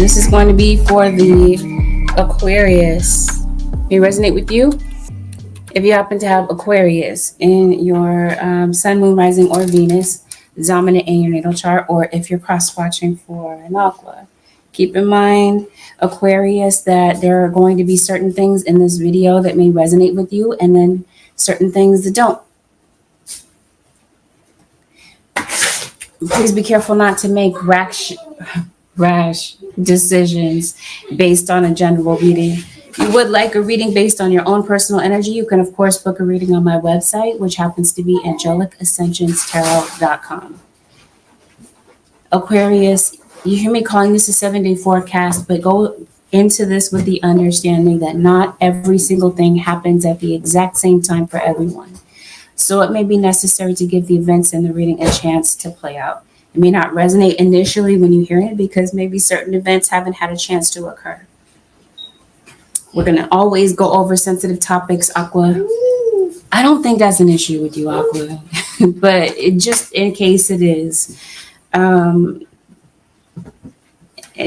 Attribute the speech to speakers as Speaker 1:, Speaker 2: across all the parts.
Speaker 1: This is going to be for the Aquarius. May it resonate with you? If you happen to have Aquarius in your Sun, Moon, Rising, or Venus dominant in your natal chart, or if you're cross-watching for an Aqua, keep in mind, Aquarius, that there are going to be certain things in this video that may resonate with you, and then certain things that don't. Please be careful not to make rash decisions based on a general reading. If you would like a reading based on your own personal energy, you can, of course, book a reading on my website, which happens to be angelicsascensionstarot.com. Aquarius, you hear me calling this a 7-day forecast, but go into this with the understanding that not every single thing happens at the exact same time for everyone. So it may be necessary to give the events in the reading a chance to play out. It may not resonate initially when you hear it because maybe certain events haven't had a chance to occur. We're going to always go over sensitive topics, Aqua. I don't think that's an issue with you, Aqua, but just in case it is. If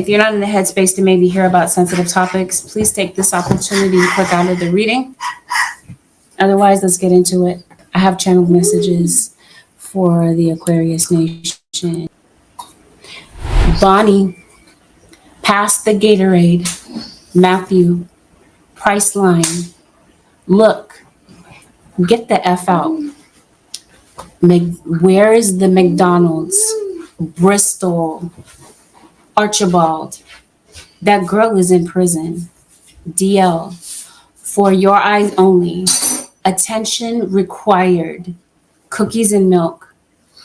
Speaker 1: you're not in the headspace to maybe hear about sensitive topics, please take this opportunity to click out of the reading. Otherwise, let's get into it. I have channeled messages for the Aquarius Nation. Bonnie, pass the Gatorade. Matthew, Priceline, look, get the F out. Where is the McDonald's? Bristol, Archibald, that girl is in prison. DL, for your eyes only. Attention required. Cookies and milk.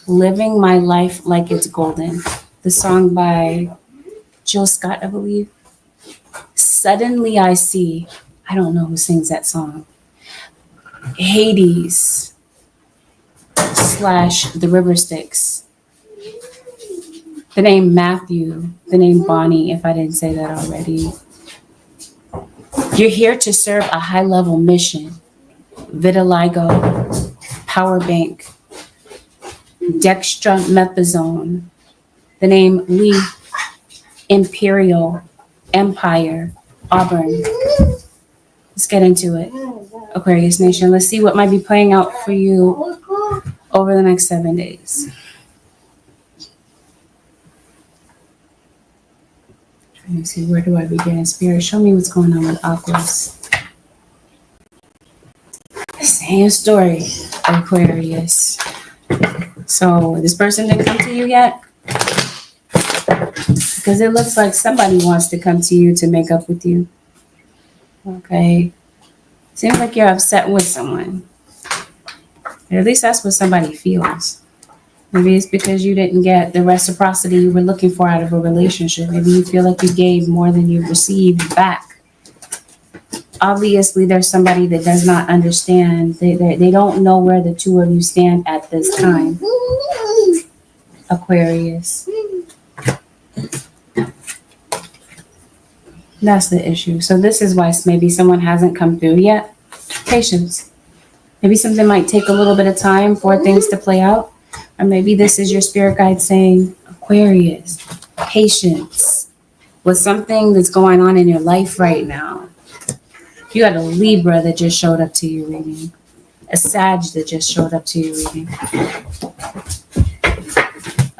Speaker 1: Living my life like it's golden. The song by Jill Scott, I believe. Suddenly I see. I don't know who sings that song. Hades / the River Styx. The name Matthew. The name Bonnie, if I didn't say that already. You're here to serve a high-level mission. Vitiligo, power bank, dextromethasone, the name Lee, Imperial, Empire, Auburn. Let's get into it. Aquarius Nation, let's see what might be playing out for you over the next 7 days. Trying to see, where do I begin? Spirit, show me what's going on with Aquarius. Same story, Aquarius. So this person didn't come to you yet? Because it looks like somebody wants to come to you to make up with you. Okay. Seems like you're upset with someone. Or at least that's what somebody feels. Maybe it's because you didn't get the reciprocity you were looking for out of a relationship. Maybe you feel like you gave more than you received back. Obviously, there's somebody that does not understand. They don't know where the two of you stand at this time. Aquarius. That's the issue. So this is why maybe someone hasn't come through yet. Patience. Maybe something might take a little bit of time for things to play out. Or maybe this is your spirit guide saying, Aquarius, patience with something that's going on in your life right now. You got a Libra that just showed up to your reading. A Sag that just showed up to your reading.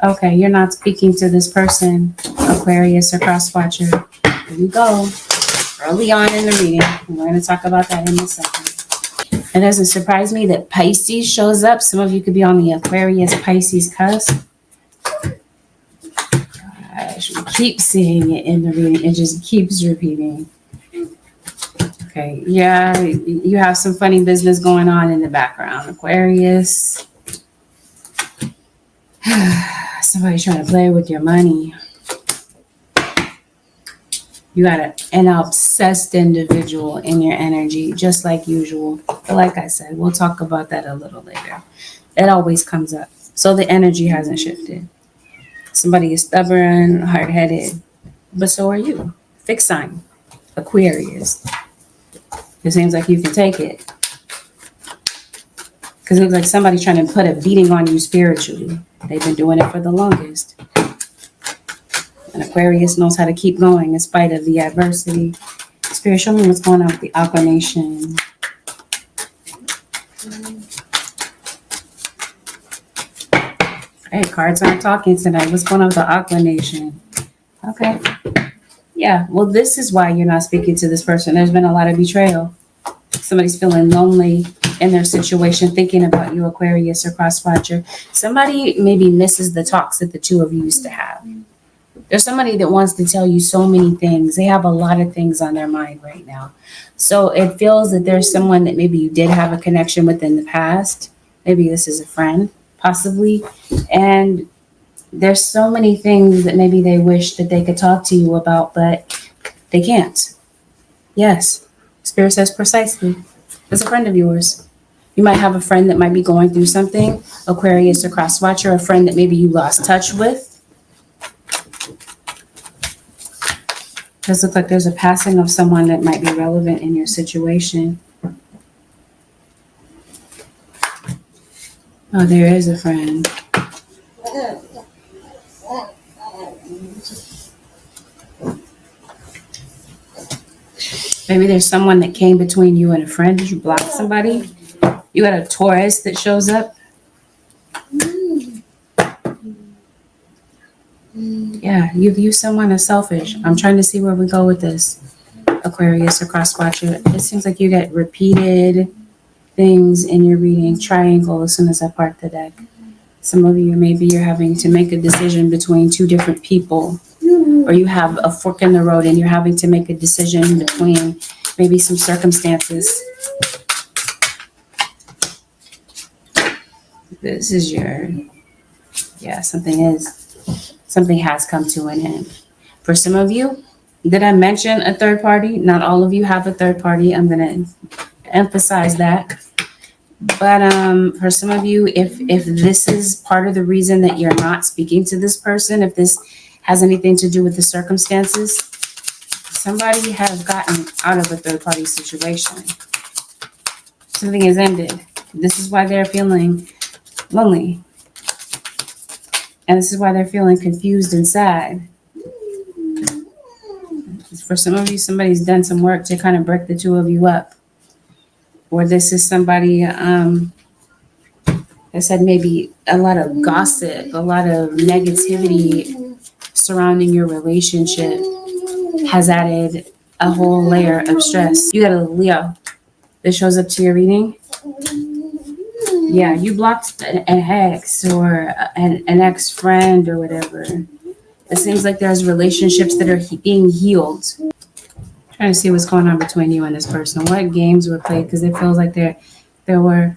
Speaker 1: Okay, you're not speaking to this person, Aquarius or Crosswatcher. Here we go. Early on in the reading. We're going to talk about that in a second. It doesn't surprise me that Pisces shows up. Some of you could be on the Aquarius-Pisces cusp. Gosh, we keep seeing it in the reading. It just keeps repeating. Okay, yeah, you have some funny business going on in the background, Aquarius. Somebody's trying to play with your money. You got an obsessed individual in your energy, just like usual. But like I said, we'll talk about that a little later. It always comes up. So the energy hasn't shifted. Somebody is stubborn, hard-headed, but so are you. Fixed sign, Aquarius. It seems like you can take it. Because it looks like somebody's trying to put a beating on you spiritually. They've been doing it for the longest. And Aquarius knows how to keep going in spite of the adversity. Spirit, show me what's going on with the Aqua Nation. Hey, cards aren't talking tonight. What's going on with the Aqua Nation? Okay. Yeah, well, this is why you're not speaking to this person. There's been a lot of betrayal. Somebody's feeling lonely in their situation, thinking about you, Aquarius or cross-watcher. Somebody maybe misses the talks that the two of you used to have. There's somebody that wants to tell you so many things. They have a lot of things on their mind right now. So it feels that there's someone that maybe you did have a connection with in the past. Maybe this is a friend, possibly. And there's so many things that maybe they wish that they could talk to you about, but they can't. Yes, Spirit says precisely. It's a friend of yours. You might have a friend that might be going through something, Aquarius or cross-watcher, a friend that maybe you lost touch with. Does look like there's a passing of someone that might be relevant in your situation. Oh, there is a friend. Maybe there's someone that came between you and a friend. Did you block somebody? You got a Taurus that shows up. Yeah, you view someone as selfish. I'm trying to see where we go with this, Aquarius or cross-watcher. It seems like you get repeated things in your reading. Triangle as soon as I part the deck. Some of you, maybe you're having to make a decision between two different people, or you have a fork in the road and you're having to make a decision between maybe some circumstances. This is your, yeah, something has come to an end. For some of you, did I mention a third party? Not all of you have a third party. I'm going to emphasize that. But for some of you, if this is part of the reason that you're not speaking to this person, if this has anything to do with the circumstances, somebody has gotten out of a third party situation. Something has ended. This is why they're feeling lonely. And this is why they're feeling confused and sad. For some of you, somebody's done some work to kind of break the two of you up. Or this is somebody that said maybe a lot of gossip, a lot of negativity surrounding your relationship has added a whole layer of stress. You got a Leo that shows up to your reading. Yeah, you blocked an ex or an ex-friend or whatever. It seems like there's relationships that are being healed. Trying to see what's going on between you and this person. What games were played? Because it feels like there were.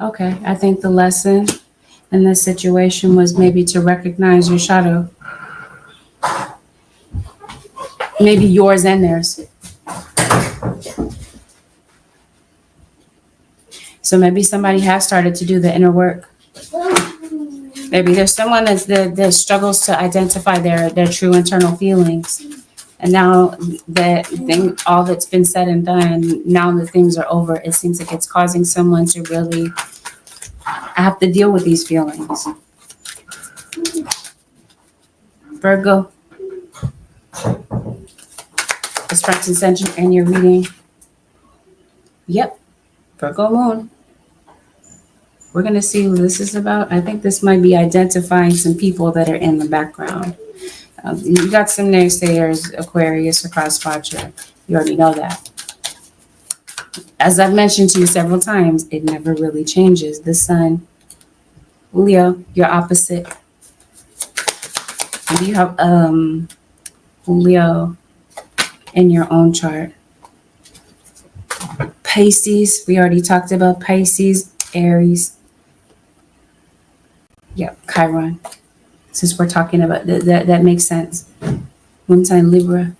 Speaker 1: Okay, I think the lesson in this situation was maybe to recognize your shadow. Maybe yours and theirs. So maybe somebody has started to do the inner work. Maybe there's someone that struggles to identify their true internal feelings. And now that all that's been said and done, now that things are over, it seems like it's causing someone to really have to deal with these feelings. Virgo. It's front and center in your reading. Yep. Virgo moon. We're going to see who this is about. I think this might be identifying some people that are in the background. You got some naysayers, Aquarius or cross-watcher. You already know that. As I've mentioned to you several times, it never really changes. The sun, Leo, your opposite. And you have Leo in your own chart. Pisces, we already talked about Pisces, Aries. Yep, Chiron. Since we're talking about that makes sense. Moon sign Libra.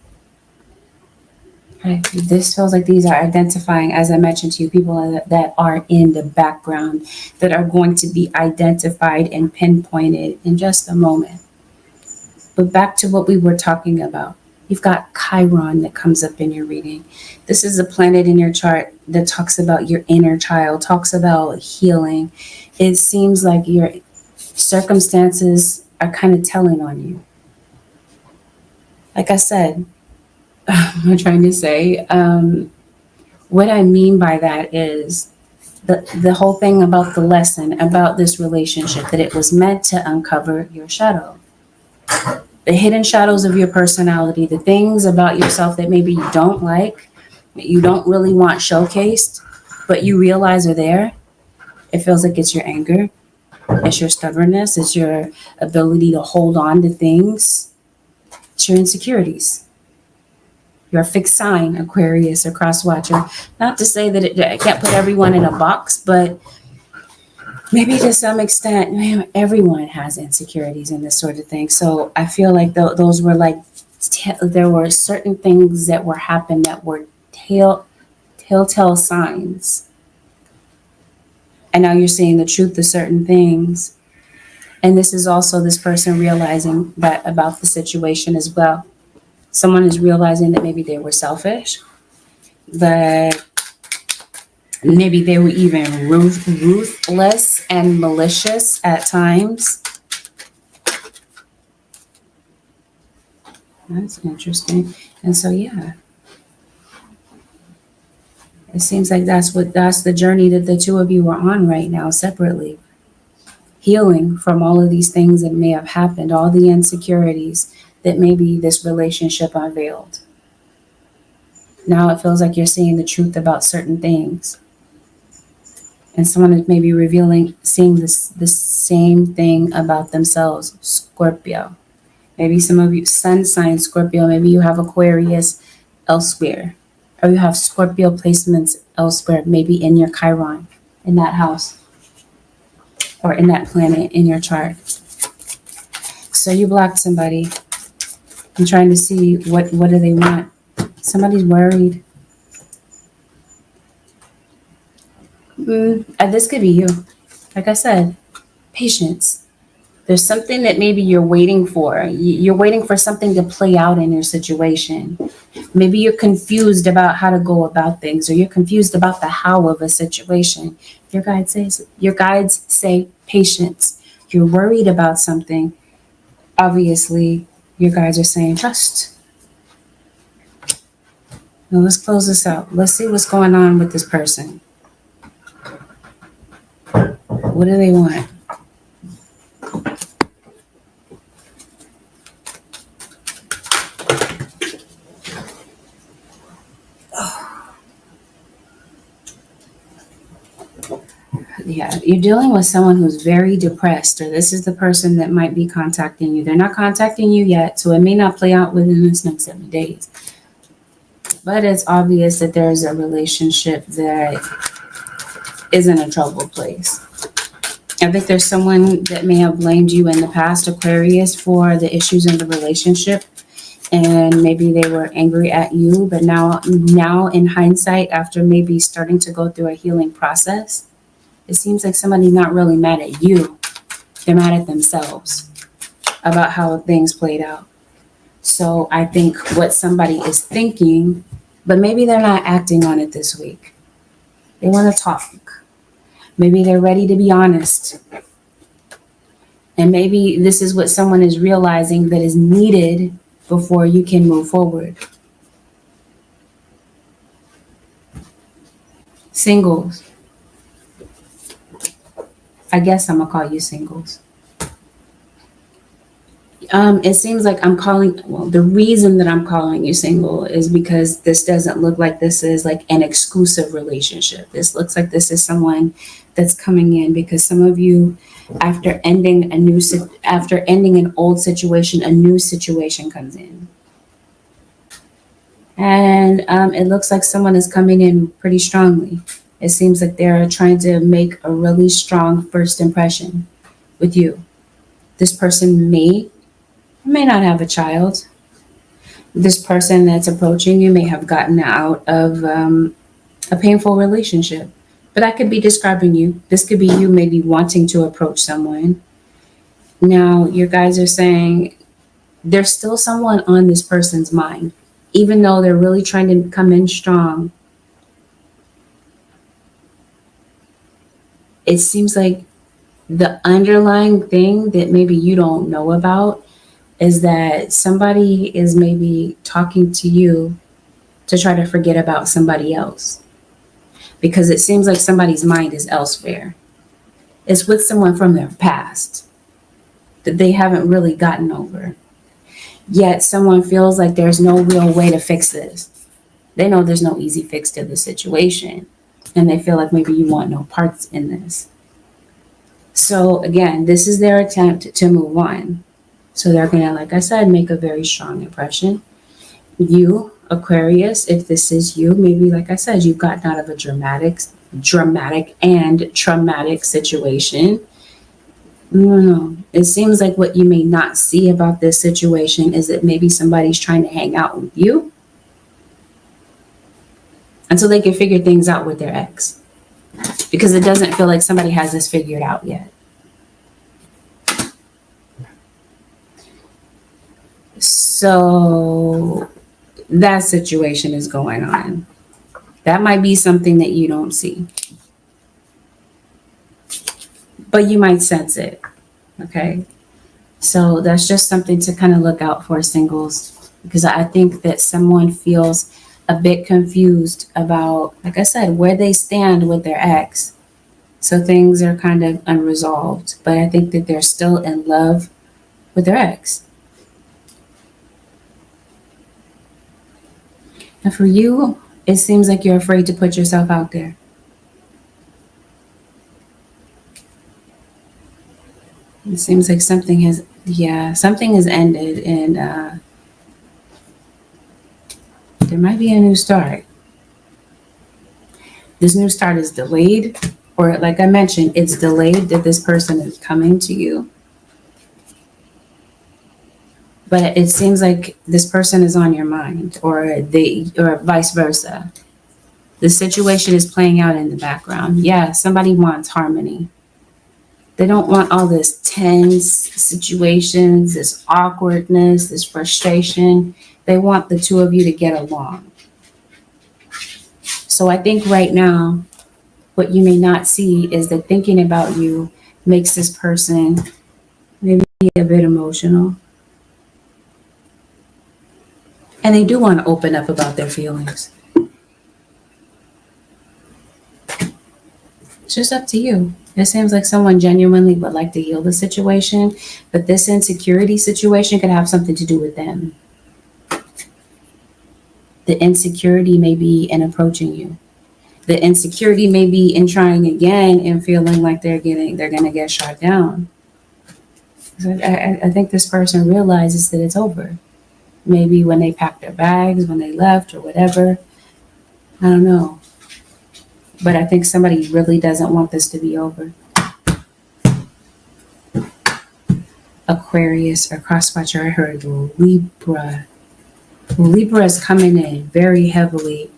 Speaker 1: Okay. This feels like these are identifying, as I mentioned to you, people that are in the background that are going to be identified and pinpointed in just a moment. But back to what we were talking about. You've got Chiron that comes up in your reading. This is a planet in your chart that talks about your inner child, talks about healing. It seems like your circumstances are kind of telling on you. Like I said, I'm trying to say, what I mean by that is the whole thing about the lesson about this relationship, that it was meant to uncover your shadow, the hidden shadows of your personality, the things about yourself that maybe you don't like, that you don't really want showcased, but you realize are there. It feels like it's your anger, it's your stubbornness, it's your ability to hold on to things, it's your insecurities. You're a fixed sign, Aquarius or cross watcher. Not to say that I can't put everyone in a box, but maybe to some extent, everyone has insecurities and this sort of thing. So I feel like those were like, there were certain things that were happening that were telltale signs. And now you're seeing the truth of certain things. And this is also this person realizing that about the situation as well. Someone is realizing that maybe they were selfish, that maybe they were even ruthless and malicious at times. That's interesting. And so, yeah, it seems like that's the journey that the two of you are on right now, separately. Healing from all of these things that may have happened, all the insecurities that maybe this relationship unveiled. Now it feels like you're seeing the truth about certain things. And someone is maybe seeing the same thing about themselves, Scorpio. Maybe some of you, sun sign Scorpio, maybe you have Aquarius elsewhere, or you have Scorpio placements elsewhere, maybe in your Chiron, in that house, or in that planet in your chart. So you blocked somebody. I'm trying to see what do they want. Somebody's worried. This could be you. Like I said, patience. There's something that maybe you're waiting for. You're waiting for something to play out in your situation. Maybe you're confused about how to go about things, or you're confused about the how of a situation. Your guides say patience. You're worried about something. Obviously, your guides are saying trust. Now let's close this out. Let's see what's going on with this person. What do they want? Yeah, you're dealing with someone who's very depressed, or this is the person that might be contacting you. They're not contacting you yet, so it may not play out within this next 7 days. But it's obvious that there's a relationship that is in a troubled place. I think there's someone that may have blamed you in the past, Aquarius, for the issues in the relationship. And maybe they were angry at you, but now in hindsight, after maybe starting to go through a healing process, it seems like somebody's not really mad at you. They're mad at themselves about how things played out. So I think what somebody is thinking, but maybe they're not acting on it this week. They want to talk. Maybe they're ready to be honest. And maybe this is what someone is realizing that is needed before you can move forward. Singles. I guess I'm gonna call you singles. It seems like the reason that I'm calling you single is because this doesn't look like this is like an exclusive relationship. This looks like this is someone that's coming in because some of you, after ending an old situation, a new situation comes in. And it looks like someone is coming in pretty strongly. It seems like they're trying to make a really strong first impression with you. This person may not have a child. This person that's approaching you may have gotten out of a painful relationship. But I could be describing you. This could be you maybe wanting to approach someone. Now, your guys are saying there's still someone on this person's mind, even though they're really trying to come in strong. It seems like The underlying thing that maybe you don't know about is that somebody is maybe talking to you to try to forget about somebody else, because it seems like somebody's mind is elsewhere. It's with someone from their past that they haven't really gotten over. Yet someone feels like there's no real way to fix this. They know there's no easy fix to the situation, and they feel like maybe you want no parts in this. So again, this is their attempt to move on. So they're going to, like I said, make a very strong impression. You, Aquarius, if this is you, maybe, like I said, you've gotten out of a dramatic and traumatic situation. No. It seems like what you may not see about this situation is that maybe somebody's trying to hang out with you until they can figure things out with their ex. Because it doesn't feel like somebody has this figured out yet. So that situation is going on. That might be something that you don't see, but you might sense it. Okay. So that's just something to kind of look out for, singles, because I think that someone feels a bit confused about, like I said, where they stand with their ex. So things are kind of unresolved, but I think that they're still in love with their ex. And for you, it seems like you're afraid to put yourself out there. It seems like something has ended, and there might be a new start. This new start is delayed, or like I mentioned, it's delayed that this person is coming to you. But it seems like this person is on your mind, or vice versa. The situation is playing out in the background. Yeah, somebody wants harmony. They don't want all this tense situations, this awkwardness, this frustration. They want the two of you to get along. So I think right now, what you may not see is that thinking about you makes this person maybe a bit emotional. And they do want to open up about their feelings. It's just up to you. It seems like someone genuinely would like to heal the situation, but this insecurity situation could have something to do with them. The insecurity may be in approaching you. The insecurity may be in trying again and feeling like they're going to get shot down. So I think this person realizes that it's over. Maybe when they packed their bags, when they left, or whatever. I don't know. But I think somebody really doesn't want this to be over. Aquarius or crosswatcher, I heard Libra. Libra is coming in very heavily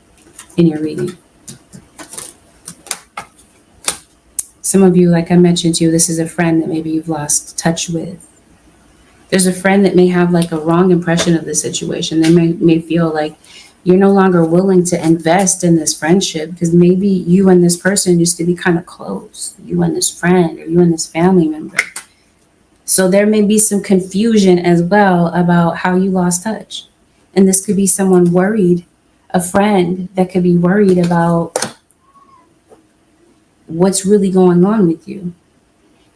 Speaker 1: in your reading. Some of you, like I mentioned to you, this is a friend that maybe you've lost touch with. There's a friend that may have like a wrong impression of the situation. They may feel like you're no longer willing to invest in this friendship because maybe you and this person used to be kind of close, you and this friend or you and this family member. So there may be some confusion as well about how you lost touch. And this could be someone worried, a friend that could be worried about what's really going on with you.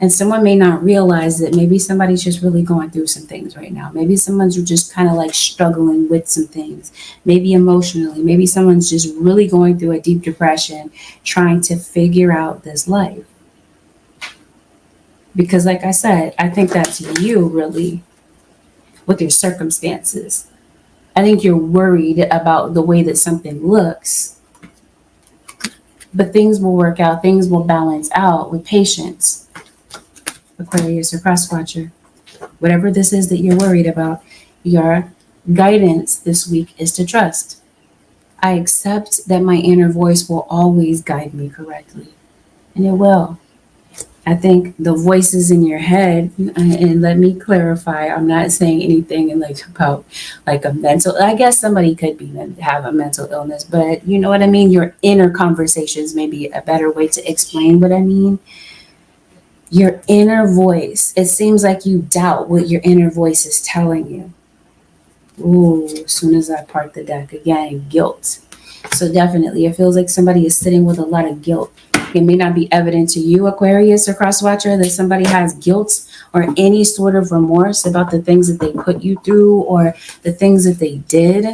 Speaker 1: And someone may not realize that maybe somebody's just really going through some things right now. Maybe someone's just kind of like struggling with some things, maybe emotionally. Maybe someone's just really going through a deep depression, trying to figure out this life. Because like I said, I think that's you really with your circumstances. I think you're worried about the way that something looks. But things will work out. Things will balance out with patience. Aquarius or crosswatcher. Whatever this is that you're worried about, your guidance this week is to trust. I accept that my inner voice will always guide me correctly. And it will. I think the voices in your head, and let me clarify, I'm not saying anything like about like a mental, I guess somebody could have a mental illness, but you know what I mean? Your inner conversations may be a better way to explain what I mean. Your inner voice. It seems like you doubt what your inner voice is telling you. Ooh, as soon as I part the deck again, guilt. So definitely, it feels like somebody is sitting with a lot of guilt. It may not be evident to you, Aquarius or Crosswatcher, that somebody has guilt or any sort of remorse about the things that they put you through or the things that they did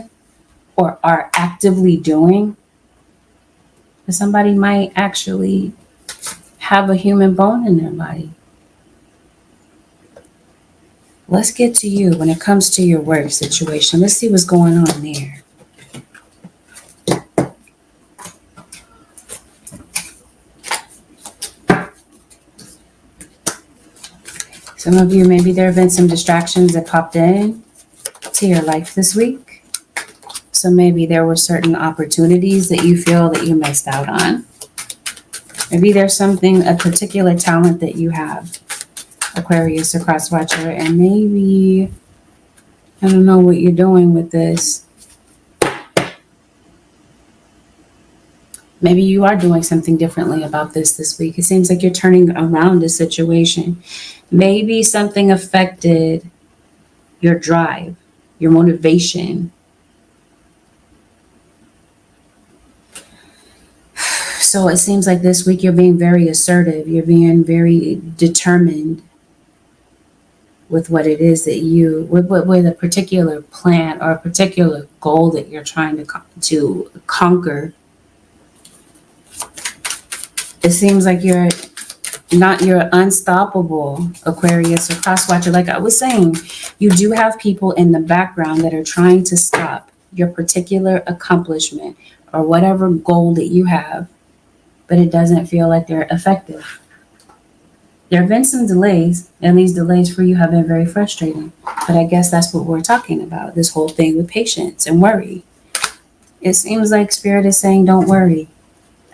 Speaker 1: or are actively doing. But somebody might actually have a human bone in their body. Let's get to you when it comes to your work situation. Let's see what's going on there. Some of you, maybe there have been some distractions that popped in to your life this week. So maybe there were certain opportunities that you feel that you missed out on. Maybe there's something, a particular talent that you have, Aquarius or Crosswatcher, and maybe, I don't know what you're doing with this. Maybe you are doing something differently about this week. It seems like you're turning around the situation. Maybe something affected your drive, your motivation. So it seems like this week you're being very assertive. You're being very determined with what it is that you, with a particular plan or a particular goal that you're trying to conquer. It seems like you're unstoppable, Aquarius or Crosswatcher. Like I was saying, you do have people in the background that are trying to stop your particular accomplishment or whatever goal that you have, but it doesn't feel like they're effective. There have been some delays, and these delays for you have been very frustrating. But I guess that's what we're talking about, this whole thing with patience and worry. It seems like Spirit is saying, don't worry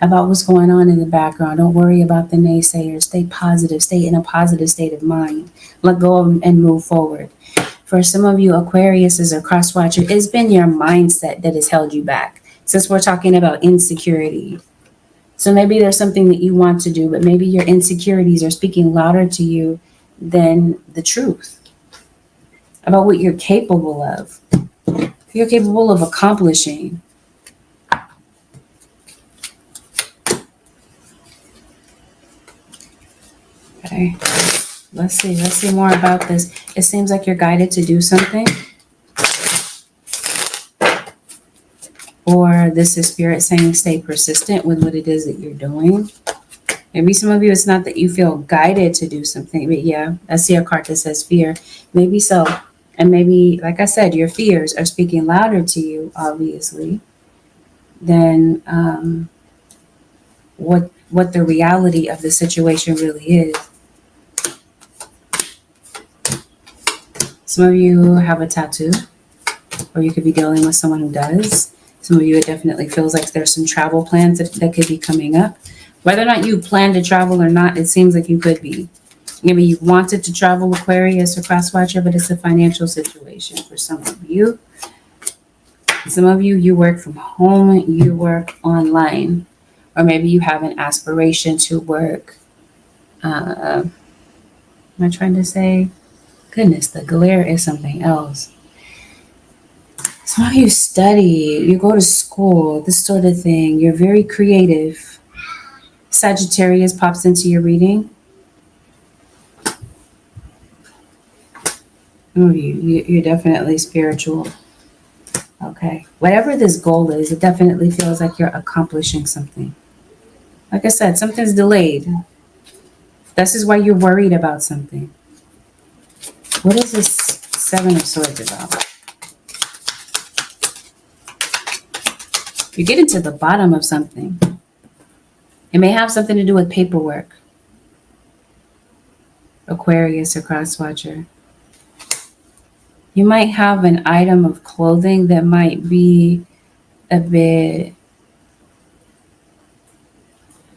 Speaker 1: about what's going on in the background. Don't worry about the naysayers. Stay positive. Stay in a positive state of mind. Let go and move forward. For some of you, Aquarius or Crosswatcher, it's been your mindset that has held you back. Since we're talking about insecurity. So maybe there's something that you want to do, but maybe your insecurities are speaking louder to you than the truth about what you're capable of. You're capable of accomplishing. Okay, let's see more about this. It seems like you're guided to do something. Or this is Spirit saying stay persistent with what it is that you're doing. Maybe some of you, it's not that you feel guided to do something, but yeah, I see a card that says fear. Maybe so. And maybe, like I said, your fears are speaking louder to you, obviously, than what the reality of the situation really is. Some of you have a tattoo, or you could be dealing with someone who does. Some of you, it definitely feels like there's some travel plans that could be coming up. Whether or not you plan to travel or not, it seems like you could be. Maybe you wanted to travel, Aquarius or Crosswatcher, but it's a financial situation for some of you. Some of you, you work from home, you work online. Or maybe you have an aspiration to work. Am I trying to say? Goodness, the glare is something else. Some of you study, you go to school, this sort of thing. You're very creative. Sagittarius pops into your reading. Oh, you're definitely spiritual. Okay. Whatever this goal is, it definitely feels like you're accomplishing something. Like I said, something's delayed. This is why you're worried about something. What is this Seven of Swords about? You're getting to the bottom of something. It may have something to do with paperwork. Aquarius or Crosswatcher. You might have an item of clothing that might be a bit,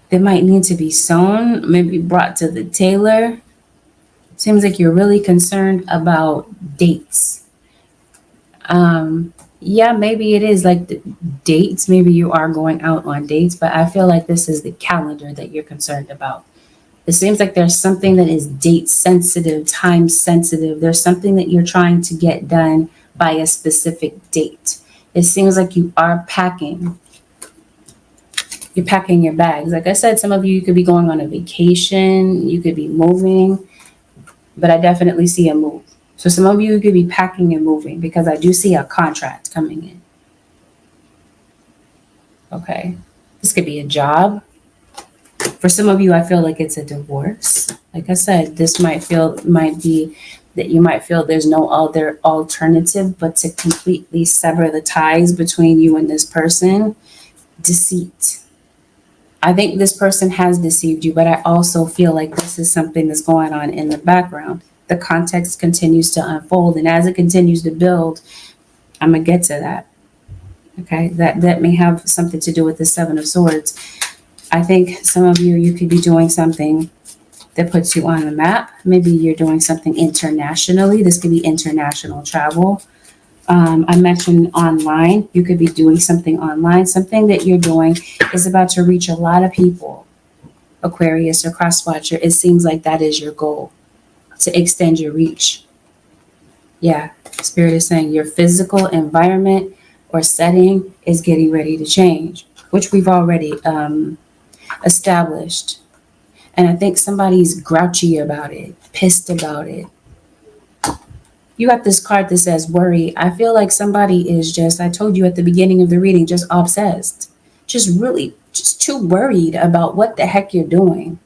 Speaker 1: that might need to be sewn, maybe brought to the tailor. Seems like you're really concerned about dates. Yeah, maybe it is like the dates. Maybe you are going out on dates, but I feel like this is the calendar that you're concerned about. It seems like there's something that is date sensitive, time sensitive. There's something that you're trying to get done by a specific date. It seems like you are packing. You're packing your bags. Like I said, some of you could be going on a vacation, you could be moving, but I definitely see a move. So some of you could be packing and moving because I do see a contract coming in. Okay. This could be a job. For some of you, I feel like it's a divorce. Like I said, this might be that you might feel there's no other alternative but to completely sever the ties between you and this person. Deceit. I think this person has deceived you, but I also feel like this is something that's going on in the background. The context continues to unfold, and as it continues to build, I'm gonna get to that. Okay, that may have something to do with the Seven of Swords. I think some of you could be doing something that puts you on the map. Maybe you're doing something internationally. This could be international travel. I mentioned online. You could be doing something online. Something that you're doing is about to reach a lot of people. Aquarius or crosswatcher, it seems like that is your goal, to extend your reach. Yeah, Spirit is saying your physical environment or setting is getting ready to change, which we've already established. And I think somebody's grouchy about it, pissed about it. You got this card that says worry. I feel like somebody is just, I told you at the beginning of the reading, just obsessed, just really, just too worried about what the heck you're doing.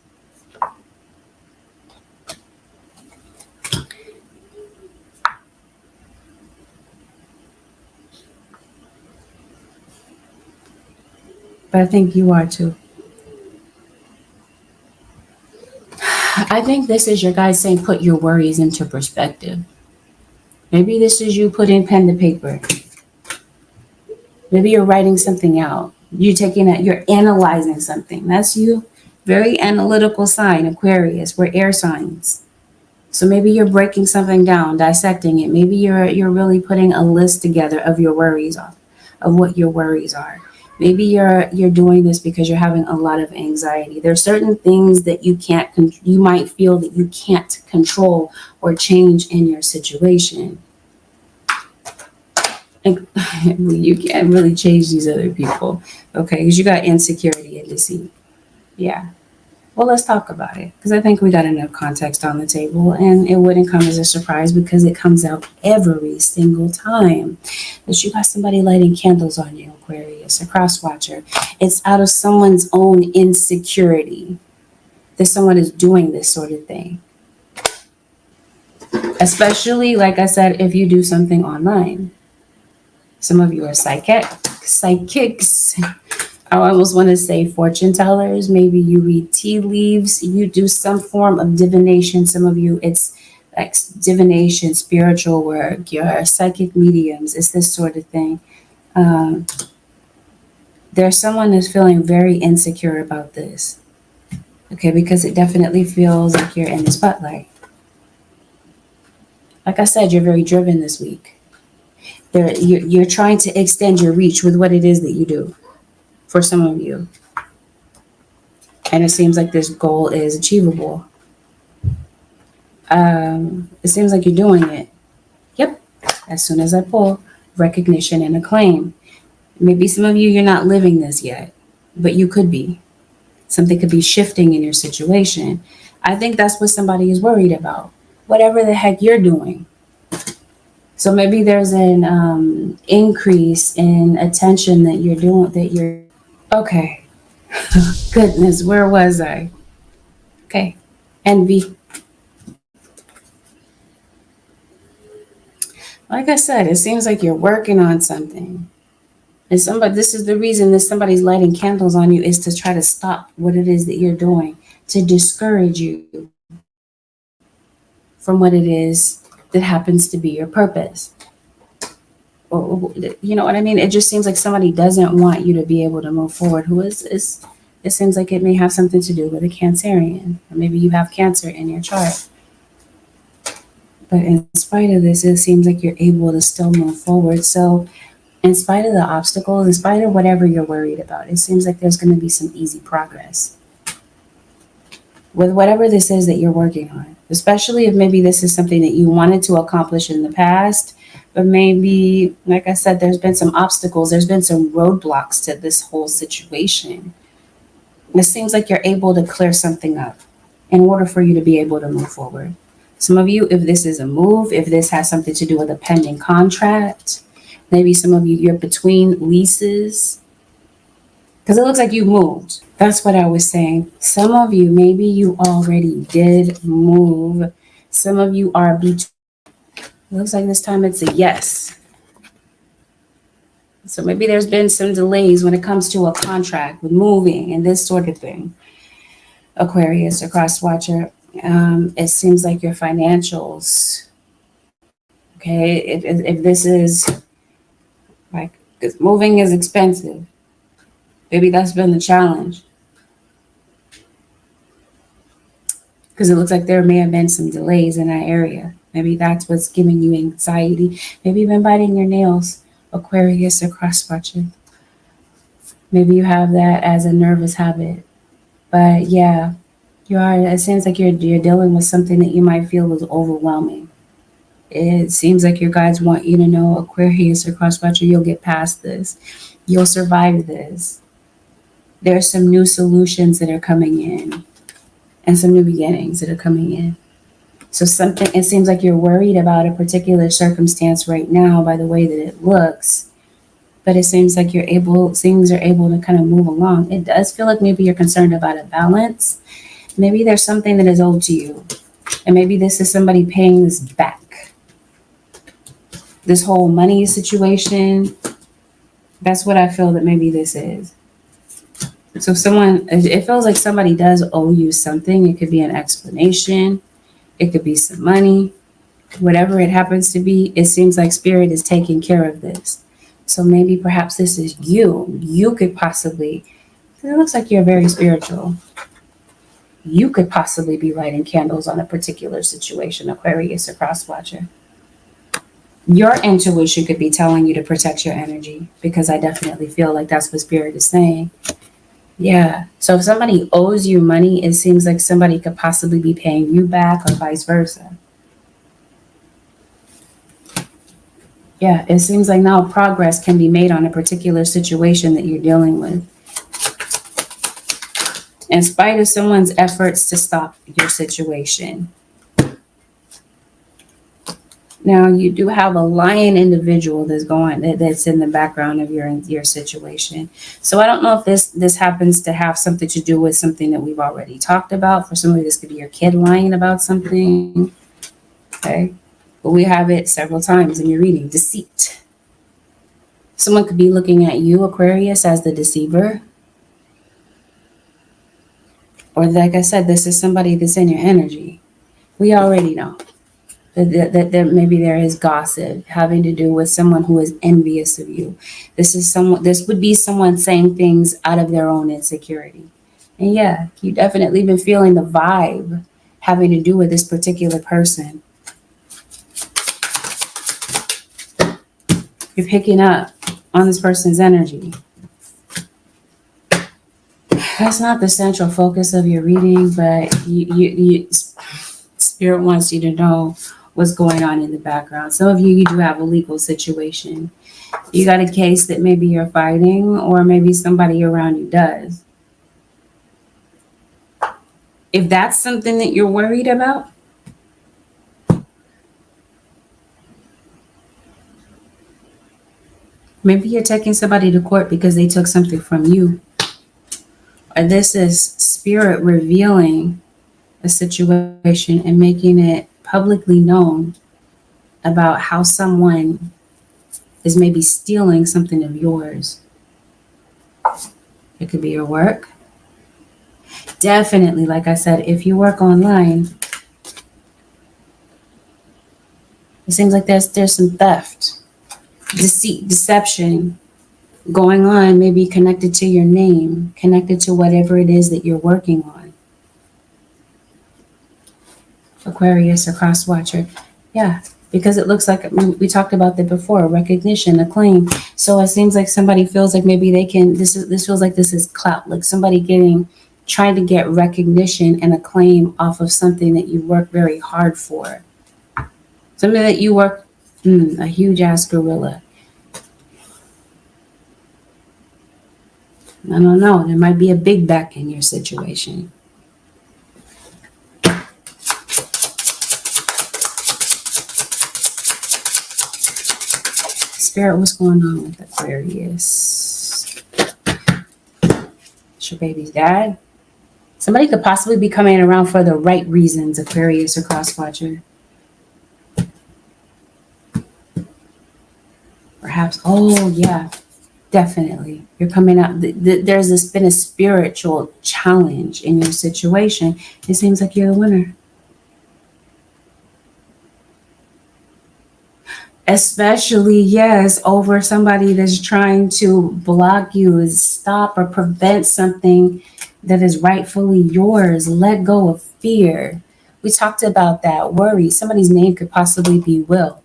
Speaker 1: But I think you are too. I think this is your guys saying put your worries into perspective. Maybe this is you putting pen to paper. Maybe you're writing something out. You're analyzing something. That's you. Very analytical sign, Aquarius. We're air signs. So maybe you're breaking something down, dissecting it. Maybe you're really putting a list together of your worries, of what your worries are. Maybe you're doing this because you're having a lot of anxiety. There are certain things that you might feel that you can't control or change in your situation. And you can't really change these other people, okay? Because you got insecurity and deceit. Yeah. Well, let's talk about it because I think we got enough context on the table, and it wouldn't come as a surprise because it comes out every single time that you got somebody lighting candles on you, Aquarius, a cross watcher. It's out of someone's own insecurity that someone is doing this sort of thing. Especially, like I said, if you do something online. Some of you are psychics. I almost want to say fortune tellers. Maybe you read tea leaves. You do some form of divination. Some of you, it's like divination, spiritual work. You're psychic mediums. It's this sort of thing. There's someone who's feeling very insecure about this. Okay, because it definitely feels like you're in the spotlight. Like I said, you're very driven this week. You're trying to extend your reach with what it is that you do. For some of you. And it seems like this goal is achievable. It seems like you're doing it. Yep. As soon as I pull, recognition and acclaim. Maybe some of you, you're not living this yet, but you could be. Something could be shifting in your situation. I think that's what somebody is worried about. Whatever the heck you're doing. So maybe there's an increase in attention that you're doing, okay. Goodness, where was I? Okay. Envy. Like I said, it seems like you're working on something. And this is the reason that somebody's lighting candles on you, is to try to stop what it is that you're doing, to discourage you from what it is that happens to be your purpose. Or, you know what I mean? It just seems like somebody doesn't want you to be able to move forward. It seems like it may have something to do with a Cancerian, or maybe you have Cancer in your chart. But in spite of this, it seems like you're able to still move forward. So in spite of the obstacles, in spite of whatever you're worried about, it seems like there's going to be some easy progress. with whatever this is that you're working on, especially if maybe this is something that you wanted to accomplish in the past, but maybe, like I said, there's been some obstacles, there's been some roadblocks to this whole situation. It seems like you're able to clear something up in order for you to be able to move forward. Some of you, if this is a move, if this has something to do with a pending contract, maybe some of you, you're between leases, because it looks like you moved. That's what I was saying. Some of you, maybe you already did move. Some of you are between. Looks like this time it's a yes. So maybe there's been some delays when it comes to a contract with moving and this sort of thing. Aquarius or cross watcher. It seems like your financials. Okay, if this is like, because moving is expensive. Maybe that's been the challenge. Because it looks like there may have been some delays in that area. Maybe that's what's giving you anxiety. Maybe you've been biting your nails, Aquarius or cross watching. Maybe you have that as a nervous habit. But yeah, you are. It seems like you're dealing with something that you might feel is overwhelming. It seems like your guides want you to know, Aquarius or cross watcher, you'll get past this. You'll survive this. There's some new solutions that are coming in and some new beginnings that are coming in. So something, it seems like you're worried about a particular circumstance right now by the way that it looks, but it seems like things are able to kind of move along. It does feel like maybe you're concerned about a balance. Maybe there's something that is owed to you, and maybe this is somebody paying this back. This whole money situation, that's what I feel that maybe this is. So it feels like somebody does owe you something. It could be an explanation. It could be some money. Whatever it happens to be, it seems like spirit is taking care of this. So maybe perhaps this is you. You could possibly, it looks like you're very spiritual. You could possibly be lighting candles on a particular situation, Aquarius or cross watcher. Your intuition could be telling you to protect your energy, because I definitely feel like that's what spirit is saying. Yeah. So if somebody owes you money, it seems like somebody could possibly be paying you back or vice versa. Yeah. It seems like now progress can be made on a particular situation that you're dealing with. In spite of someone's efforts to stop your situation. Now you do have a lion individual that's in the background of your situation. So I don't know if this happens to have something to do with something that we've already talked about. For somebody, this could be your kid lying about something. Okay. But we have it several times in your reading. Deceit. Someone could be looking at you, Aquarius, as the deceiver. Or like I said, this is somebody that's in your energy. We already know. That maybe there is gossip having to do with someone who is envious of you. This would be someone saying things out of their own insecurity. And yeah, you definitely been feeling the vibe having to do with this particular person. You're picking up on this person's energy. That's not the central focus of your reading, but Spirit wants you to know what's going on in the background. Some of you do have a legal situation. You got a case that maybe you're fighting, or maybe somebody around you does. If that's something that you're worried about, maybe you're taking somebody to court because they took something from you. Or this is spirit revealing a situation and making it publicly known about how someone is maybe stealing something of yours. It could be your work. Definitely, like I said, if you work online, it seems like there's some theft, deceit, deception going on, maybe connected to your name, connected to whatever it is that you're working on. Aquarius or cross watcher. Yeah, because it looks like we talked about that before, recognition, acclaim. So it seems like somebody feels like maybe they can, this feels like this is clout, like somebody trying to get recognition and acclaim off of something that you work very hard for. Something that you work, a huge ass gorilla. I don't know. There might be a big back in your situation. Spirit, what's going on with Aquarius? It's your baby's dad. Somebody could possibly be coming around for the right reasons, Aquarius or cross-watcher. Perhaps, oh yeah, definitely. You're coming out, there's been a spiritual challenge in your situation. It seems like you're the winner. Especially, yes, over somebody that's trying to block you, stop or prevent something that is rightfully yours. Let go of fear. We talked about that. Worry. Somebody's name could possibly be Will.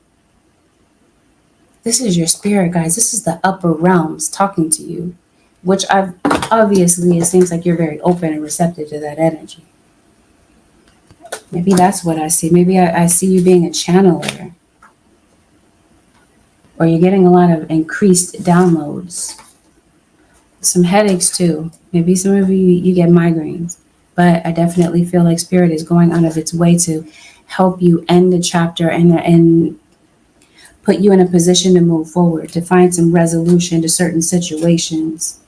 Speaker 1: This is your spirit, guys. This is the upper realms talking to you, which obviously it seems like you're very open and receptive to that energy. Maybe that's what I see. Maybe I see you being a channeler. Or you're getting a lot of increased downloads. Some headaches too. Maybe some of you get migraines. But I definitely feel like Spirit is going out of its way to help you end the chapter and put you in a position to move forward, to find some resolution to certain situations.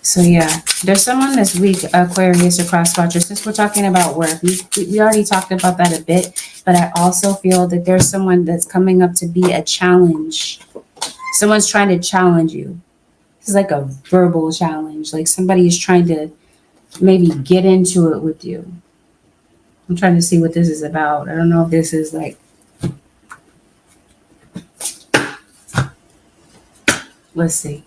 Speaker 1: So yeah, there's someone this week, Aquarius or cross-watcher, since we're talking about work. We already talked about that a bit, but I also feel that there's someone that's coming up to be a challenge. Someone's trying to challenge you. This is like a verbal challenge. Like somebody is trying to maybe get into it with you. I'm trying to see what this is about. I don't know if this is like, let's see.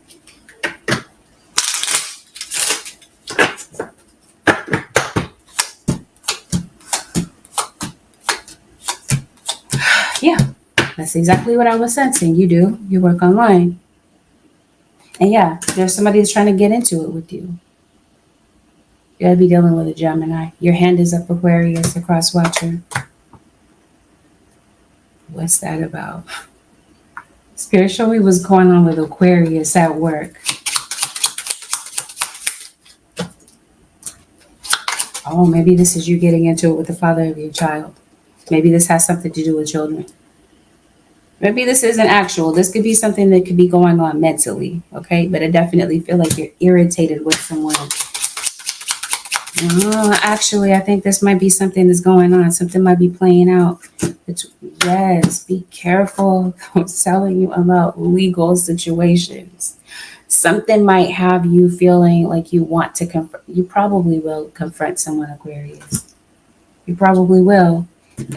Speaker 1: Yeah, that's exactly what I was sensing. You do. You work online. And yeah, there's somebody that's trying to get into it with you. You gotta be dealing with a Gemini. Your hand is up, Aquarius, the cross watcher. What's that about? Spirit, show me what's going on with Aquarius at work. Oh, maybe this is you getting into it with the father of your child. Maybe this has something to do with children. Maybe this isn't actual. This could be something that could be going on mentally, okay? But I definitely feel like you're irritated with someone. Actually, I think this might be something that's going on. Something might be playing out. Yes, be careful. I'm telling you about legal situations. Something might have you feeling like you want to confront. You probably will confront someone, Aquarius. You probably will.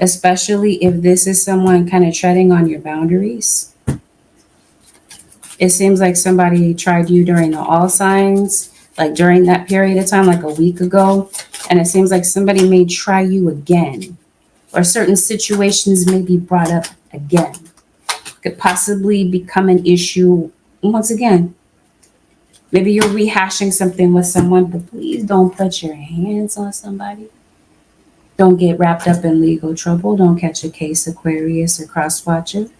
Speaker 1: Especially if this is someone kind of treading on your boundaries. It seems like somebody tried you during the all signs, like during that period of time, like a week ago. And it seems like somebody may try you again, or certain situations may be brought up again. Could possibly become an issue once again. Maybe you're rehashing something with someone, but please don't put your hands on somebody. Don't get wrapped up in legal trouble. Don't catch a case, Aquarius or cross-watcher.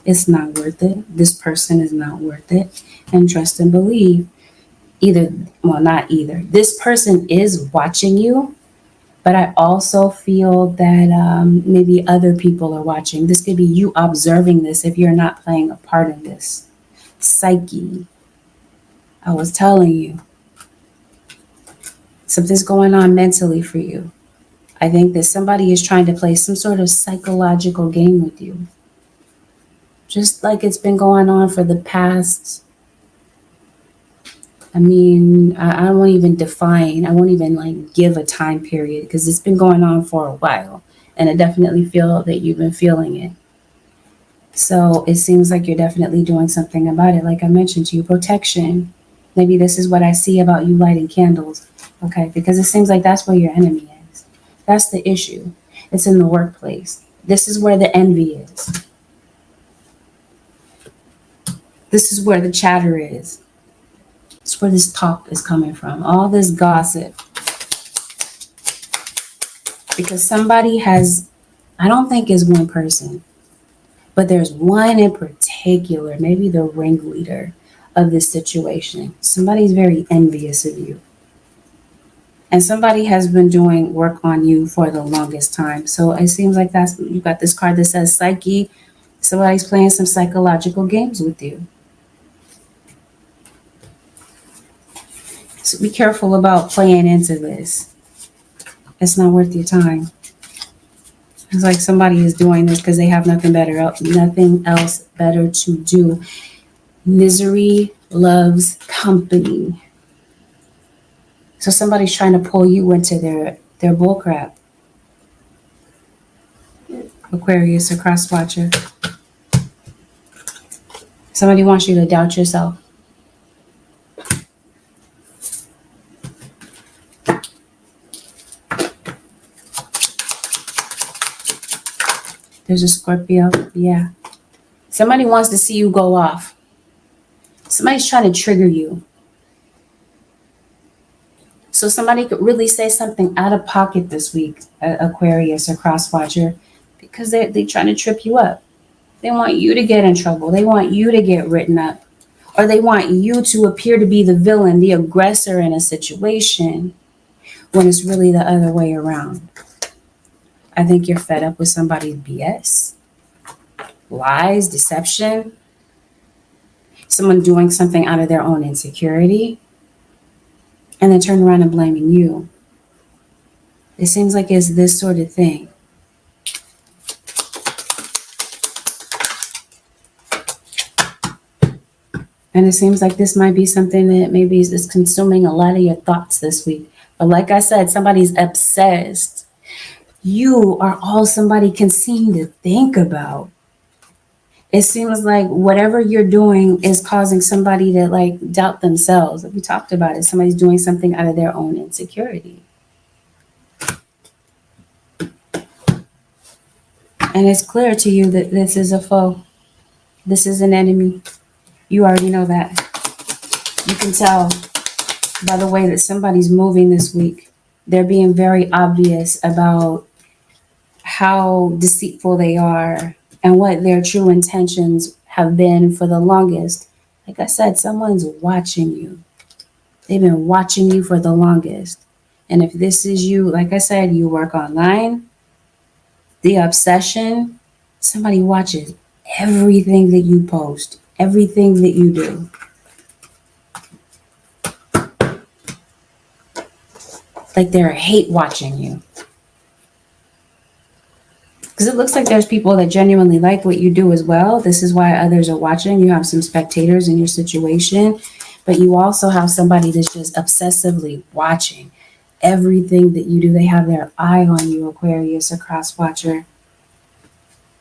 Speaker 1: It's not worth it. This person is not worth it. And trust and believe. Not either. This person is watching you, but I also feel that maybe other people are watching. This could be you observing this if you're not playing a part in this. Psyche. I was telling you. Something's going on mentally for you. I think that somebody is trying to play some sort of psychological game with you. Just like it's been going on for the past, I won't even define, I won't even like give a time period because it's been going on for a while. And I definitely feel that you've been feeling it. So it seems like you're definitely doing something about it. Like I mentioned to you, protection. Maybe this is what I see about you lighting candles. Okay, because it seems like that's where your enemy is. That's the issue. It's in the workplace. This is where the envy is. This is where the chatter is. That's where this talk is coming from. All this gossip. Because somebody has, I don't think it's one person, but there's one in particular, maybe the ringleader of this situation. Somebody's very envious of you. And somebody has been doing work on you for the longest time. So it seems like that's, you got this card that says psyche. Somebody's playing some psychological games with you. So be careful about playing into this. It's not worth your time. It's like somebody is doing this because they have nothing else better to do. Misery loves company. So somebody's trying to pull you into their bullcrap. Aquarius or cross watcher. Somebody wants you to doubt yourself. There's a Scorpio. Yeah. Somebody wants to see you go off. Somebody's trying to trigger you. So somebody could really say something out of pocket this week, Aquarius or cross watcher, because they're trying to trip you up. They want you to get in trouble. They want you to get written up. Or they want you to appear to be the villain, the aggressor in a situation, when it's really the other way around. I think you're fed up with somebody's BS, lies, deception, someone doing something out of their own insecurity, and then turn around and blaming you. It seems like it's this sort of thing. And it seems like this might be something that maybe is consuming a lot of your thoughts this week. But like I said, somebody's obsessed. You are all somebody can seem to think about. It seems like whatever you're doing is causing somebody to like doubt themselves. Like we talked about it. Somebody's doing something out of their own insecurity. And it's clear to you that this is a foe. This is an enemy. You already know that. You can tell by the way that somebody's moving this week. They're being very obvious about how deceitful they are and what their true intentions have been for the longest. Like I said, someone's watching you. They've been watching you for the longest. And if this is you, like I said, you work online, the obsession, somebody watches everything that you post, everything that you do. Like they're hate watching you. Because it looks like there's people that genuinely like what you do as well. This is why others are watching. You have some spectators in your situation, but you also have somebody that's just obsessively watching everything that you do. They have their eye on you, Aquarius or cross watcher.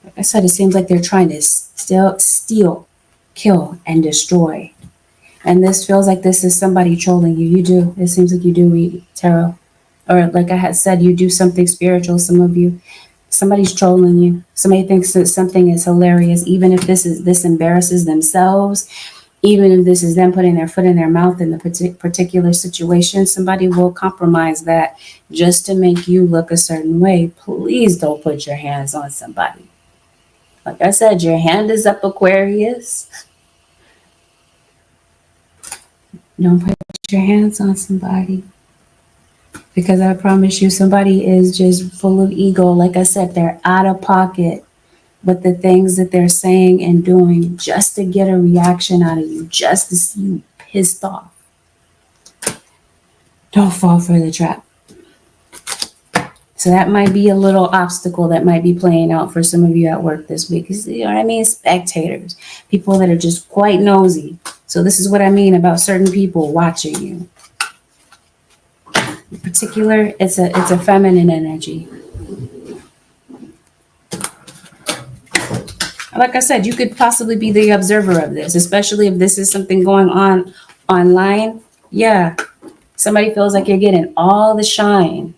Speaker 1: Like I said, it seems like they're trying to steal, kill, and destroy. And this feels like this is somebody trolling you. You do. It seems like you do read tarot. Or like I had said, you do something spiritual, some of you. Somebody's trolling you. Somebody thinks that something is hilarious, even if this embarrasses themselves, even if this is them putting their foot in their mouth in the particular situation. Somebody will compromise that just to make you look a certain way. Please don't put your hands on somebody. Like I said, your hand is up, Aquarius. Don't put your hands on somebody. Because I promise you, somebody is just full of ego. Like I said, they're out of pocket. But the things that they're saying and doing just to get a reaction out of you, just to see you pissed off. Don't fall for the trap. So that might be a little obstacle that might be playing out for some of you at work this week. You know what I mean? Spectators, people that are just quite nosy. So this is what I mean about certain people watching you. In particular, it's a feminine energy. Like I said, you could possibly be the observer of this, especially if this is something going on online. Yeah, somebody feels like you're getting all the shine.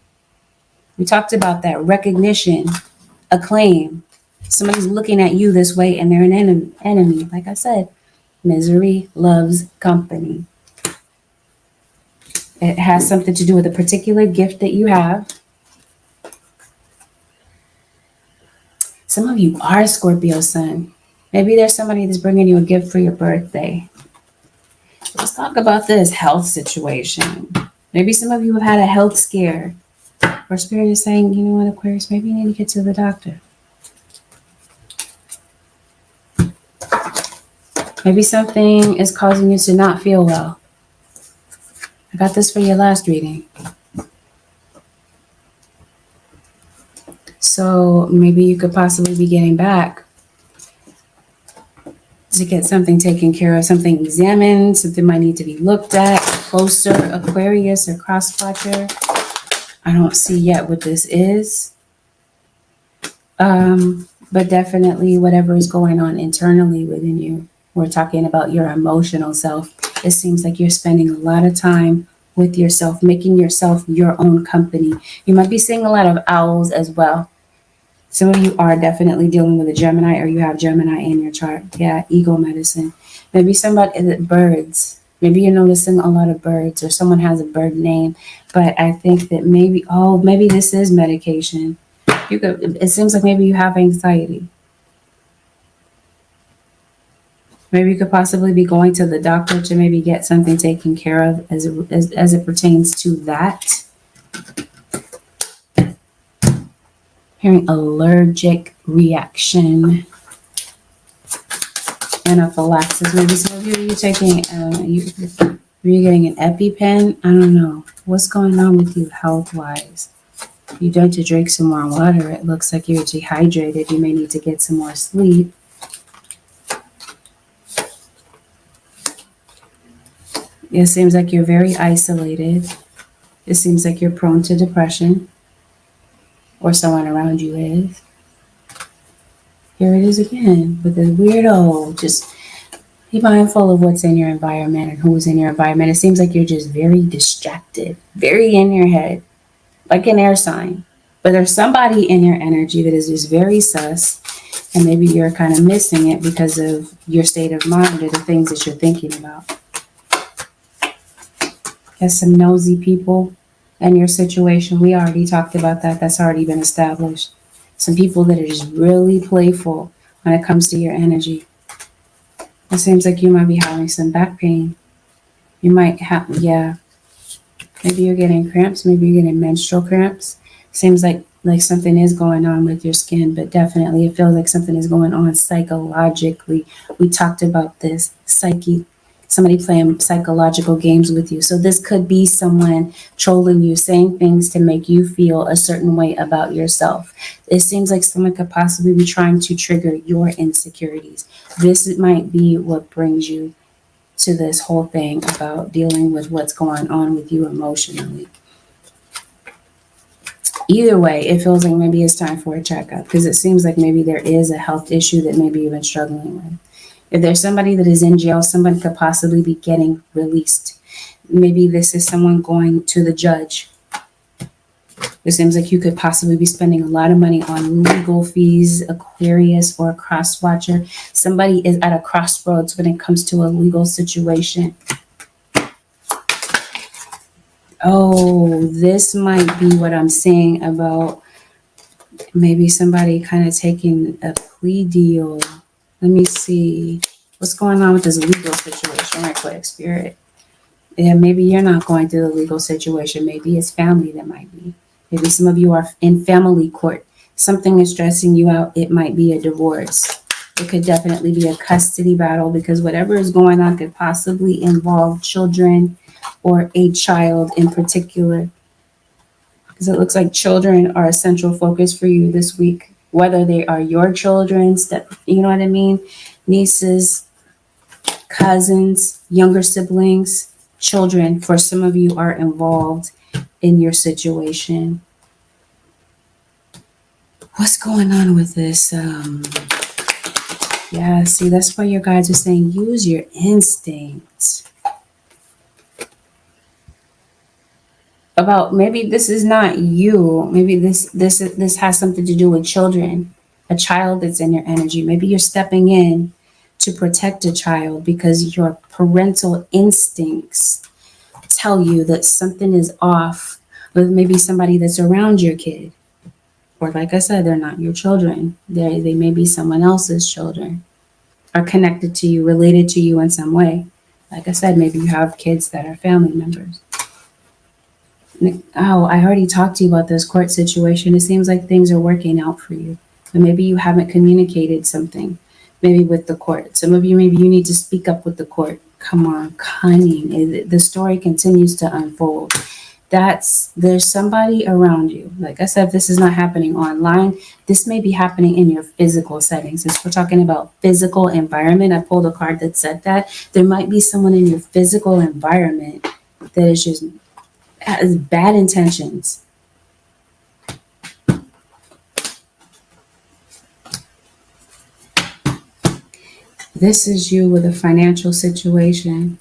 Speaker 1: We talked about that recognition, acclaim. Somebody's looking at you this way and they're an enemy. Like I said, misery loves company. It has something to do with a particular gift that you have. Some of you are Scorpio sun. Maybe there's somebody that's bringing you a gift for your birthday. Let's talk about this health situation. Maybe some of you have had a health scare. Or Spirit is saying, you know what, Aquarius, maybe you need to get to the doctor. Maybe something is causing you to not feel well. I got this for your last reading. So maybe you could possibly be getting back to get something taken care of, something examined, something might need to be looked at closer, Aquarius or cross-watcher. I don't see yet what this is. But definitely whatever is going on internally within you. We're talking about your emotional self. It seems like you're spending a lot of time with yourself, making yourself your own company. You might be seeing a lot of owls as well. Some of you are definitely dealing with a Gemini, or you have Gemini in your chart. Yeah, ego medicine. Maybe somebody, birds. Maybe you're noticing a lot of birds, or someone has a bird name. But I think that maybe this is medication. It seems like maybe you have anxiety. Maybe you could possibly be going to the doctor to maybe get something taken care of as it pertains to that. Hearing allergic reaction, anaphylaxis. Maybe some of you are taking, you're getting an EpiPen. I don't know what's going on with you health-wise. You need to drink some more water. It looks like you're dehydrated. You may need to get some more sleep. It seems like you're very isolated. It seems like you're prone to depression, or someone around you is. Here it is again with this weirdo. Just be mindful of what's in your environment and who's in your environment. It seems like you're just very distracted, very in your head, like an air sign. But there's somebody in your energy that is just very sus, and maybe you're kind of missing it because of your state of mind or the things that you're thinking about. There's some nosy people in your situation. We already talked about that. That's already been established. Some people that are just really playful when it comes to your energy. It seems like you might be having some back pain. You might have, maybe you're getting cramps. Maybe you're getting menstrual cramps. Seems like something is going on with your skin, but definitely it feels like something is going on psychologically. We talked about this, psyche. Somebody playing psychological games with you. So this could be someone trolling you, saying things to make you feel a certain way about yourself. It seems like someone could possibly be trying to trigger your insecurities. This might be what brings you to this whole thing about dealing with what's going on with you emotionally. Either way, it feels like maybe it's time for a checkup, because it seems like maybe there is a health issue that maybe you've been struggling with. If there's somebody that is in jail, somebody could possibly be getting released. Maybe this is someone going to the judge. It seems like you could possibly be spending a lot of money on legal fees, Aquarius or a cross-watcher. Somebody is at a crossroads when it comes to a legal situation. Oh, this might be what I'm saying about maybe somebody kind of taking a plea deal. Let me see what's going on with this legal situation right quick, Spirit. Yeah, maybe you're not going through the legal situation. Maybe it's family that might be. Maybe some of you are in family court. Something is stressing you out. It might be a divorce. It could definitely be a custody battle, because whatever is going on could possibly involve children or a child in particular. Because it looks like children are a central focus for you this week. Whether they are your children, you know what I mean? Nieces, cousins, younger siblings, children, for some of you are involved in your situation. What's going on with this? See, that's why your guides are saying use your instincts. About maybe this is not you. Maybe this has something to do with children, a child that's in your energy. Maybe you're stepping in to protect a child because your parental instincts tell you that something is off with maybe somebody that's around your kid. Or like I said, they're not your children. They may be someone else's children, are connected to you, related to you in some way. Like I said, maybe you have kids that are family members. Oh, I already talked to you about this court situation. It seems like things are working out for you. But maybe you haven't communicated something, maybe with the court. Some of you, maybe you need to speak up with the court. Come on, cunning. The story continues to unfold. There's somebody around you. Like I said, if this is not happening online, this may be happening in your physical settings. Since we're talking about physical environment, I pulled a card that said that there might be someone in your physical environment that is just has bad intentions. This is you with a financial situation.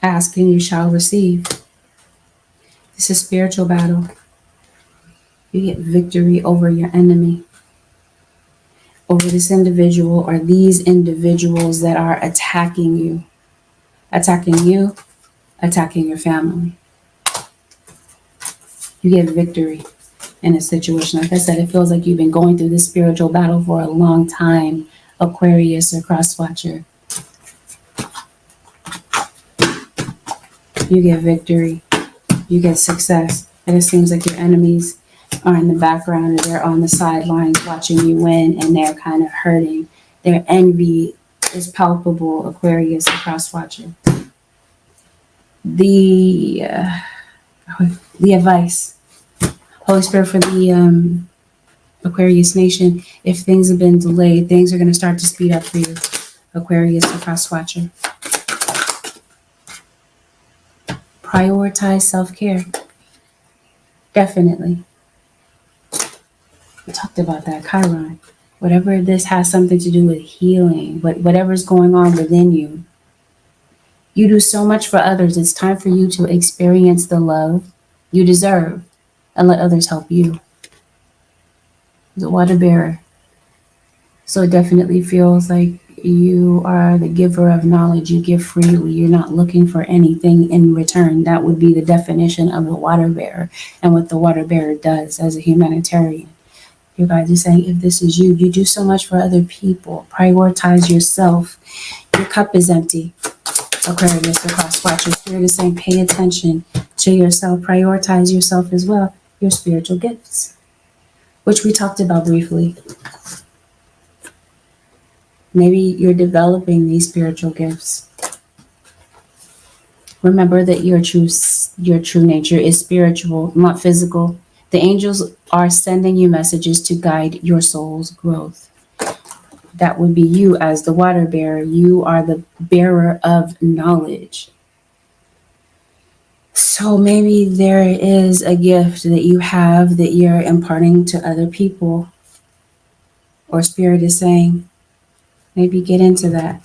Speaker 1: Ask and you shall receive. This is spiritual battle. You get victory over your enemy, over this individual or these individuals that are attacking you, attacking your family. You get victory in a situation. Like I said, it feels like you've been going through this spiritual battle for a long time, Aquarius or cross-watcher. You get victory. You get success. And it seems like your enemies are in the background or they're on the sidelines watching you win and they're kind of hurting. Their envy is palpable, Aquarius or cross-watcher. The advice, Holy Spirit, for the Aquarius nation, if things have been delayed, things are going to start to speed up for you, Aquarius or cross-watcher. Prioritize self-care. Definitely. We talked about that, Chiron. Whatever this has something to do with healing, whatever's going on within you. You do so much for others. It's time for you to experience the love you deserve and let others help you. The water bearer. So it definitely feels like you are the giver of knowledge. You give freely. You're not looking for anything in return. That would be the definition of the water bearer and what the water bearer does as a humanitarian. You guys are saying, if this is you, you do so much for other people. Prioritize yourself. Your cup is empty. Aquarius, the cross-watcher. Spirit is saying, pay attention to yourself. Prioritize yourself as well. Your spiritual gifts, which we talked about briefly. Maybe you're developing these spiritual gifts. Remember that your true nature is spiritual, not physical. The angels are sending you messages to guide your soul's growth. That would be you as the water bearer. You are the bearer of knowledge. So maybe there is a gift that you have that you're imparting to other people. Or Spirit is saying, maybe get into that.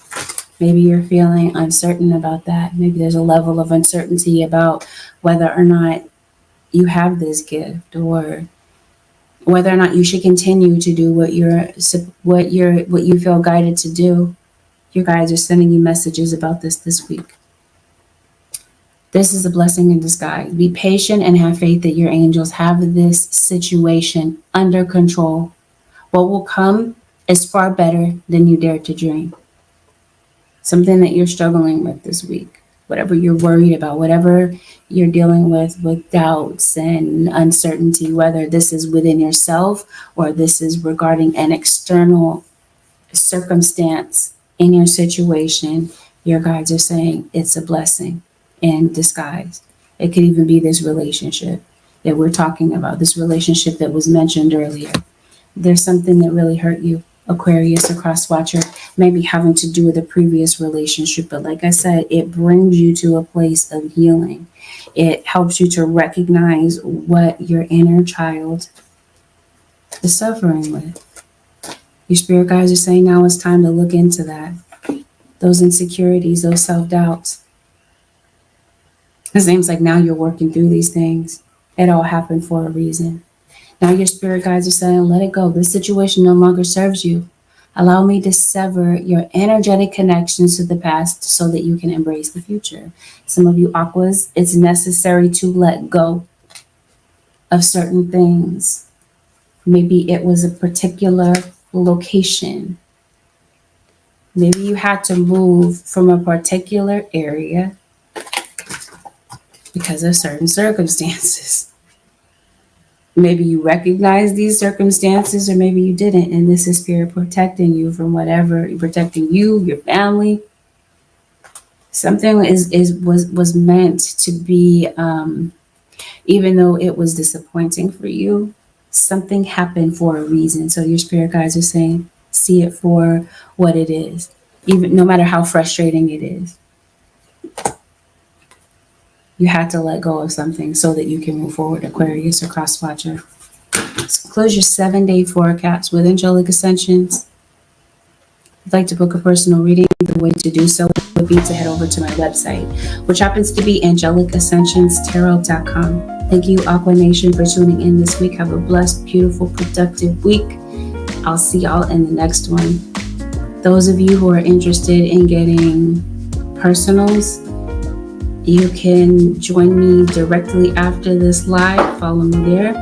Speaker 1: Maybe you're feeling uncertain about that. Maybe there's a level of uncertainty about whether or not you have this gift, or whether or not you should continue to do what you feel guided to do. Your guides are sending you messages about this week. This is a blessing in disguise. Be patient and have faith that your angels have this situation under control. What will come is far better than you dared to dream. Something that you're struggling with this week. Whatever you're worried about, whatever you're dealing with doubts and uncertainty, whether this is within yourself or this is regarding an external circumstance in your situation, your guides are saying it's a blessing in disguise. It could even be this relationship that we're talking about, this relationship that was mentioned earlier. There's something that really hurt you, Aquarius or cross-watcher, maybe having to do with a previous relationship. But like I said, it brings you to a place of healing. It helps you to recognize what your inner child is suffering with. Your spirit guides are saying now it's time to look into that. Those insecurities, those self-doubts. It seems like now you're working through these things. It all happened for a reason. Now your spirit guides are saying, let it go. This situation no longer serves you. Allow me to sever your energetic connections to the past so that you can embrace the future. Some of you Aquas, it's necessary to let go of certain things. Maybe it was a particular location. Maybe you had to move from a particular area because of certain circumstances. Maybe you recognize these circumstances, or maybe you didn't, and this is Spirit protecting you from whatever, protecting you, your family. Something was meant to be, even though it was disappointing for you, something happened for a reason. So your spirit guides are saying, see it for what it is, even no matter how frustrating it is. You had to let go of something so that you can move forward, Aquarius or Crosswatcher. So close your 7-day forecast with angelic ascensions. If you'd like to book a personal reading, the way to do so would be to head over to my website, which happens to be angelicassentionstarot.com. Thank you, Aqua Nation, for tuning in this week. Have a blessed, beautiful, productive week. I'll see y'all in the next one. Those of you who are interested in getting personals, you can join me directly after this live. Follow me there.